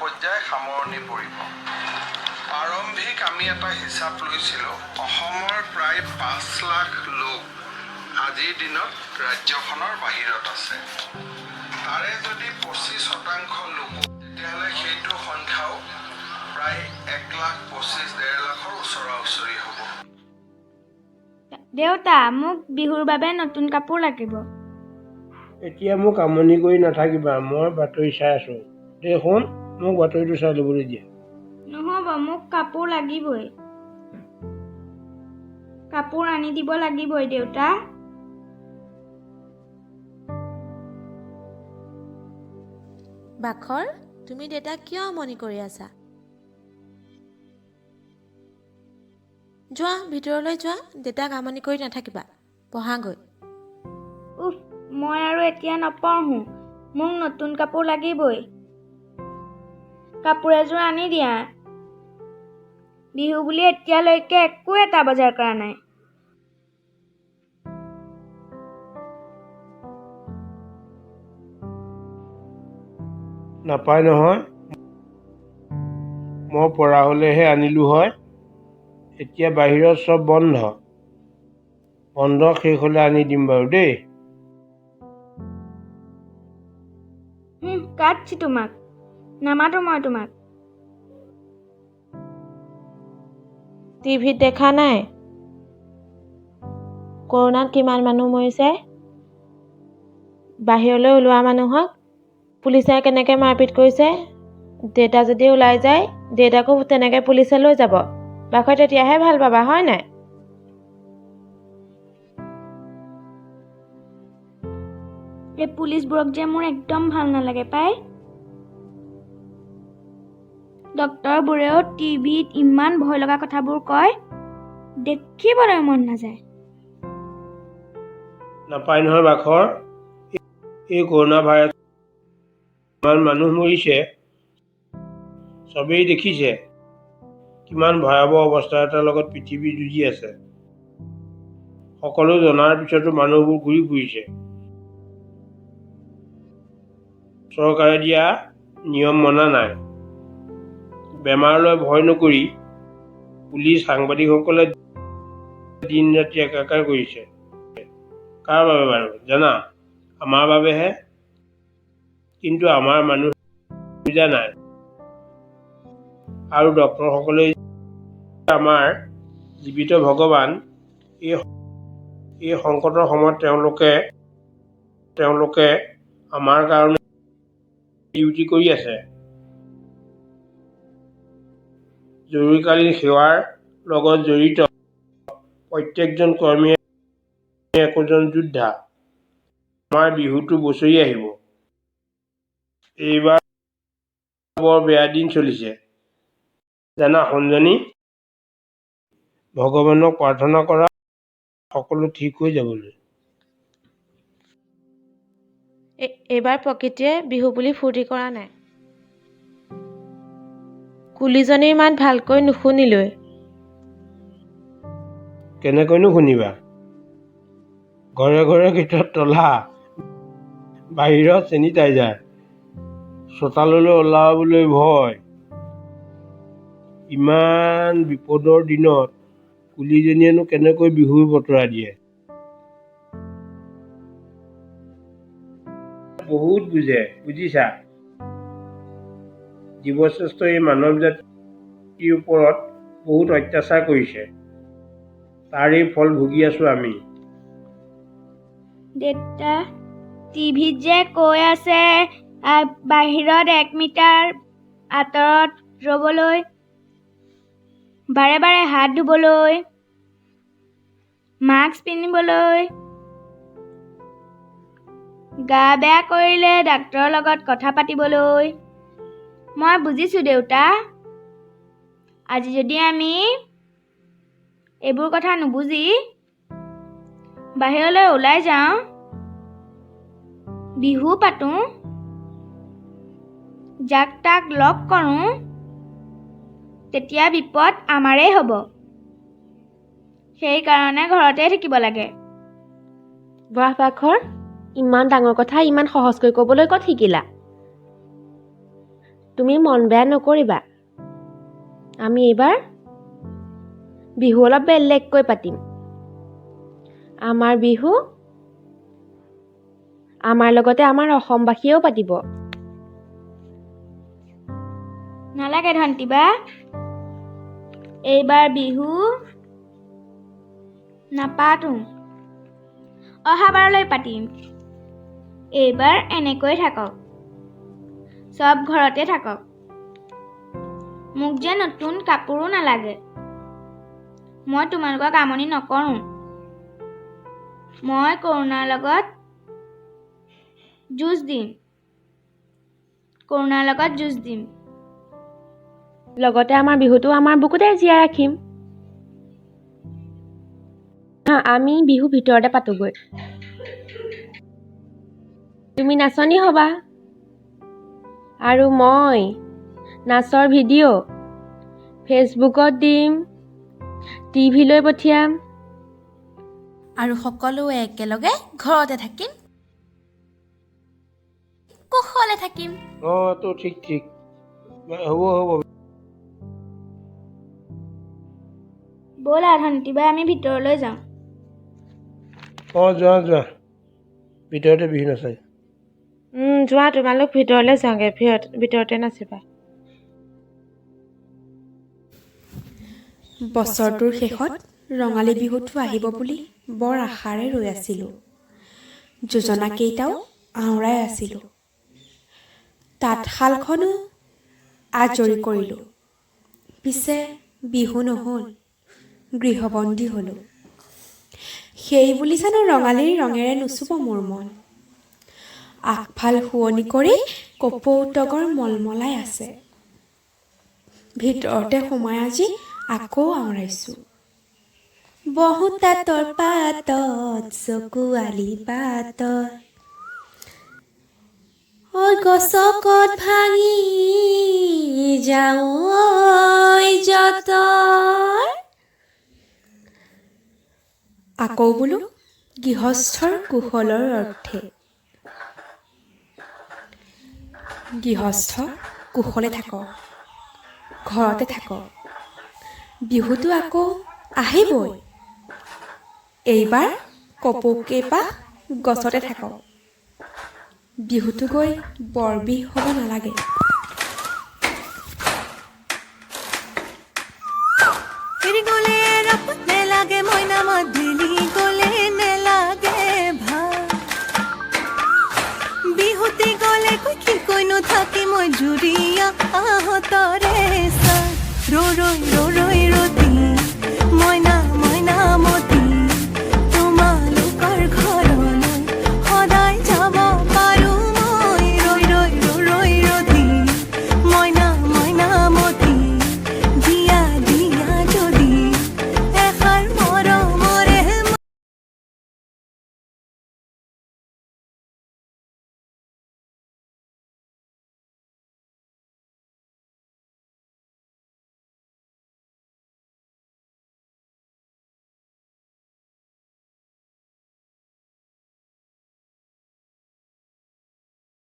পৰ্যায় সামৰণি পৰিব। প্ৰাৰম্ভিক আমি এটা হিচাপ লৈছিলোঁ, অসমৰ প্ৰায় 5 লাখ লোক আজিৰ দিনত ৰাজ্যখনৰ বাহিৰত আছে। তাৰে যদি 25% লোক, তেতিয়াহ'লে সেইটো সংখ্যাও প্ৰায় 1,25,000-1.5 লাখৰ ওচৰা-ওচৰি হ'ব। দেউতা, মোক বিহুৰ বাবে নতুন কাপোৰ লাগিব। এতিয়া মোক আমনি কৰি নাথাকিবা, মই বাতৰি চাই আছোঁ। দেখোন মোক বাতৰিটো চাই ল'বলৈ দিয়া। নহ'ব, মোক কাপোৰ লাগিবই। কাপোৰ আনি দিব লাগিবই দেউতা। বাখৰ, তুমি দেউতাক কিয় আমনি কৰি আছা? যোৱা, ভিতৰলৈ যোৱা, দেউতাক আমনি কৰি নাথাকিবা, পঢ়াগৈ। উফ, মই আৰু এতিয়া নপঢ়োঁ, মোক নতুন কাপোৰ লাগিবই। কাপোৰ এযোৰ আনি দিয়া। বিহু বুলি এতিয়ালৈকে একো এটা বজাৰ কৰা নাই। নাপায় নহয়, মই পৰা হ'লেহে আনিলোঁ হয়। এতিয়া বাহিৰত চব বন্ধ। বন্ধ শেষ হ'লে আনি দিম বাৰু দেই। কাটছি তোমাক, নামাতো মই তোমাক। টিভিত দেখা নাই কৰোণাত কিমান মানুহ মৰিছে? বাহিৰলৈ ওলোৱা মানুহক পুলিচে কেনেকৈ মাৰপিট কৰিছে? দেউতা যদি ওলাই যায়, দেউতাকো তেনেকৈ পুলিচে লৈ যাব। বাখৰ, তেতিয়াহে ভাল পাবা, হয় নাই? এই পুলিচবোৰক যে মোৰ একদম ভাল নালাগে পাই। ডক্তৰবোৰেও টিভিত ইমান ভয় লগা কথাবোৰ কয়, দেখিবলৈ মন নাযায়। নাপায় নহয় বাখৰ, এই কৰোণা ভাইৰাছ ইমান মানুহ মৰিছে, চবেই দেখিছে কিমান ভয়াৱহ অৱস্থা এটাৰ লগত পৃথিৱী যুঁজি আছে। সকলো জনাৰ পিছতো মানুহবোৰ ঘূৰি ফুৰিছে। চৰকাৰে দিয়া নিয়ম মনা নাই। বেমাৰলৈ ভয় নকৰি পুলিচ সাংবাদিকসকলে দিন ৰাতি একাকাৰ কৰিছে। কাৰ বাবে বাৰু জানা? আমাৰ বাবেহে। কিন্তু আমাৰ মানুহ বুজা নাই। আৰু ডক্তৰসকলে আমাৰ জীৱিত ভগৱান, এই সংকটৰ সময়ত তেওঁলোকে আমাৰ কাৰণে ডিউটি কৰি আছে। জৰুৰীকালীন সেৱাৰ লগত জড়িত প্ৰত্যেকজন কৰ্মীয়ে একোজন যোদ্ধা। আমাৰ বিহুটো বছৰি আহিব। এইবাৰ বৰ বেয়া দিন চলিছে জানা সঞ্জনী। ভগৱানক প্ৰাৰ্থনা কৰা সকলো ঠিক হৈ যাবলৈ। এইবাৰ প্ৰকৃতিয়ে বিহু বুলি ফূৰ্তি কৰা নাই। কুলিজনীৰ মাত ভালকৈ নুশুনিলৈ। কেনেকৈনো শুনিবা? ঘৰে ঘৰে ভিতৰত তলা, বাহিৰত চেনিটাইজাৰ, চোতাললৈ ওলাবলৈ ভয়। ইমান বিপদৰ দিনত কুলিজনীয়েনো কেনেকৈ বিহুৰ বতৰা দিয়ে? বহুত বুজে, বুজিছা? জীৱশ্ৰেষ্ঠ এই মানৱ জাতিৰ ওপৰত বহুত অত্যাচাৰ কৰিছে। তাৰেই ফল ভুগি আছো আমি। দেউতা, টিভিত যে কৈ আছে বাহিৰত 1 মিটাৰ আঁতৰত ৰ'বলৈ, বাৰে বাৰে হাত ধুবলৈ, মাস্ক পিন্ধিবলৈ, গা বেয়া কৰিলে ডাক্তৰৰ লগত কথা পাতিবলৈ। মই বুজিছোঁ দেউতা। আজি যদি আমি এইবোৰ কথা নুবুজি বাহিৰলৈ ওলাই যাওঁ, বিহু পাতোঁ, যাক তাক লগ কৰোঁ, তেতিয়া বিপদ আমাৰেই হ'ব। সেইকাৰণে ঘৰতে থাকিব লাগে। বাহ বাখৰ, ইমান ডাঙৰ কথা ইমান সহজকৈ ক'বলৈ ক'ত শিকিলা? তুমি মন বেয়া নকৰিবা। আমি এইবাৰ বিহু অলপ বেলেগকৈ পাতিম। আমাৰ বিহু আমাৰ লগতে আমাৰ অসমবাসীয়েও পাতিব। নালাগে ধন্তি বা, এইবাৰ বিহু নাপাতো, অহাবাৰলৈ পাতিম। এইবাৰ এনেকৈ থাকক, চব ঘৰতে থাকক। মোক যে নতুন কাপোৰো নালাগে। মই তোমালোকক আমনি নকৰোঁ। মই কৰোণাৰ লগত যুঁজ দিম। লগতে আমাৰ বিহুটো আমাৰ বুকুতে জীয়াই ৰাখিম। আমি বিহু ভিতৰতে পাতোগৈ। তুমি নাচনি হ'বা আৰু মই নাচৰ ভিডিঅ' ফেচবুকত দিম, টিভিলৈ পঠিয়াম। আৰু সকলোৱে একেলগে ঘৰতে থাকিম, কুশলে থাকিম। তো ঠিক হ'ব। ব'লা ধন্তি বা, আমি ভিতৰলৈ যাওঁ। যোৱা ভিতৰতে বিহু নাচায়। যোৱা, তোমালোক ভিতৰলৈ যাওঁগে, ভিতৰতে নাচিবা। বছৰটোৰ শেষত ৰঙালী বিহুটো আহিব বুলি বৰ আশাৰে ৰৈ আছিলোঁ। যোজনাকেইটাও আওৰাই আছিলোঁ। তাঁতশালখনো আজৰি কৰিলোঁ। পিছে বিহু নহ'ল, গৃহবন্দী হ'লোঁ। সেই বুলি জানো ৰঙালীৰ ৰঙেৰে নুচুব মোৰ মন। আগফাল শুৱনি কৰি কপৌতগৰ মলমলাই আছে। ভিতৰতে সোমাই আজি আকৌ আওৰাইছোঁ। বহু তাঁতৰ পাতত, চকুৱালি পাতত, ঐ গছকত ভাঙি যাওঁ যতৰ। আকৌ বোলো গৃহস্থৰ কুশলৰ অৰ্থে। গৃহস্থ কুশলে থাকক, ঘৰতে থাকক। বিহুটো আকৌ আহিবই। এইবাৰ কপৌকেইপাহ গছতে থাকক। বিহুটো গৈ বৰ বিহ হ'ব নালাগে। গ'লে নেলাগে মইনা মাদিলি, গ'লে নেলাগে ভাল। বিহুতি গ'লে কি কৈনো থাকি মই জুৰিয়া আহতৰে চা ৰৈ ৰৈ ৰৈ ৰৈ ৰতি